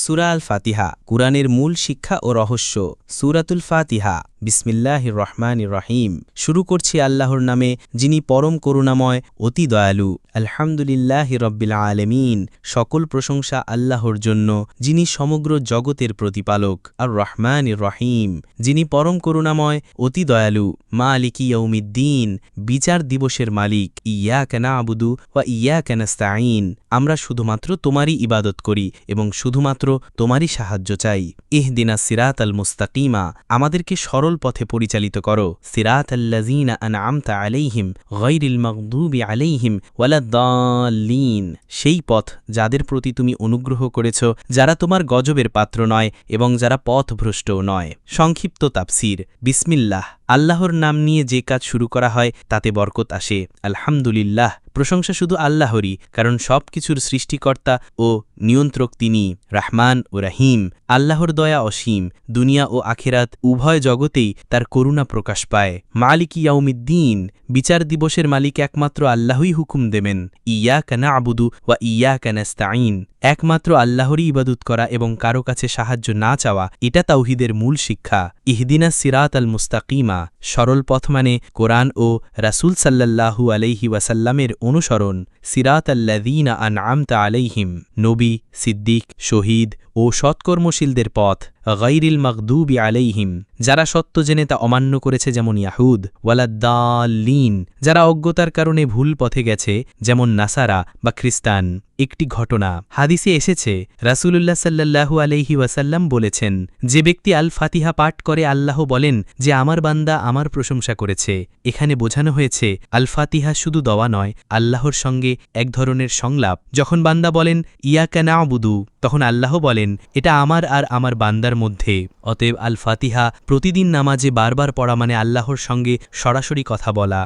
সূরা আল ফাতিহা কুরআনের মূল শিক্ষা ও রহস্য। সূরাতুল ফাতিহা বিসমিল্লাহির রহমানির রহিম। শুরু করছি আল্লাহর নামে, যিনি পরম করুণাময়, অতি দয়ালু। আলহামদুলিল্লাহি রব্বিল আলামিন। সকল প্রশংসা আল্লাহর জন্য, যিনি সমগ্র জগতের প্রতিপালক। আর রহমানির রহিম, যিনি পরম করুণাময়, অতি দয়ালু। মালিকি ইয়াউমিদ্দিন, বিচার দিবসের মালিক। ইয়াকা না'বুদু ওয়া ইয়াকা নাস্তাঈন, আমরা শুধুমাত্র তোমারই ইবাদত করি এবং শুধুমাত্র তোমারই সাহায্য চাই। ইহদিনাস সিরাতাল মুস্তাকিমা, আমাদেরকে সরল পথে পরিচালিত করো। সিরাতাল্লাযীনা আন'আমতা আলাইহিম গায়রিল মাগদুবি আলাইহিম ওয়ালাদ-দাল্লিন, সেই পথ যাদের প্রতি তুমি অনুগ্রহ করেছ, যারা তোমার গজবের পাত্র নয় এবং যারা পথভ্রষ্টও নয়। সংক্ষিপ্ত তাফসীর। বিসমিল্লাহ, আল্লাহর নাম নিয়ে যে কাজ শুরু করা হয় তাতে বরকত আসে। আলহামদুলিল্লাহ, প্রশংসা শুধু আল্লাহরই, কারণ সব কিছুর সৃষ্টিকর্তা ও নিয়ন্ত্রক তিনি। রাহমান ও রাহিম, আল্লাহর দয়া অসীম, দুনিয়া ও আখিরাত উভয় জগতেই তার করুণা প্রকাশ পায়। মালিকি ইয়াউমিদ্দিন, বিচার দিবসের মালিক একমাত্র আল্লাহই হুকুম দেবেন। ইয়াকা না'বুদু ওয়া ইয়াকা নাস্তাঈন, একমাত্র আল্লাহরই ইবাদত করা এবং কারো কাছে সাহায্য না চাওয়া, এটা তাওহীদের মূল শিক্ষা। ইহদিনাস সিরাতাল মুস্তাকিমা, সরল পথ মানে কোরআন ও রাসূল সাল্লাল্লাহু আলাইহি ওয়াসাল্লামের অনুসরণ। সিরাতাল্লাযীনা আন'আমতা আলাইহিম, নবী, সিদ্দিক, শহীদ ও সৎকর্মশীলদের পথ। গায়রিল মাগদুবি আলাইহিম, যারা সত্য জেনে তা অমান্য করেছে, যেমন ইয়াহুদ। ওয়ালাদ-দাল্লিন, যারা অজ্ঞতার কারণে ভুল পথে গেছে, যেমন নাসারা বা খ্রিস্টান। একটি ঘটনা হাদিসে এসেছে, রাসূলুল্লাহ সাল্লাল্লাহু আলাইহি ওয়াসাল্লাম বলেছেন, যে ব্যক্তি আল ফাতিহা পাঠ করে আল্লাহ বলেন যে আমার বান্দা আমার প্রশংসা করেছে। এখানে বোঝানো হয়েছে আল ফাতিহা শুধু দোয়া নয়, আল্লাহর সঙ্গে এক ধরনের সংলাপ। যখন বান্দা বলেন ইয়াকা না'বুদু, তখন আল্লাহ বলেন এটা আমার আর আমার বান্দার মধ্যে। অতএব আল ফাতিহা প্রতিদিন নামাজে বারবার পড়া মানে আল্লাহর সঙ্গে সরাসরি কথা বলা।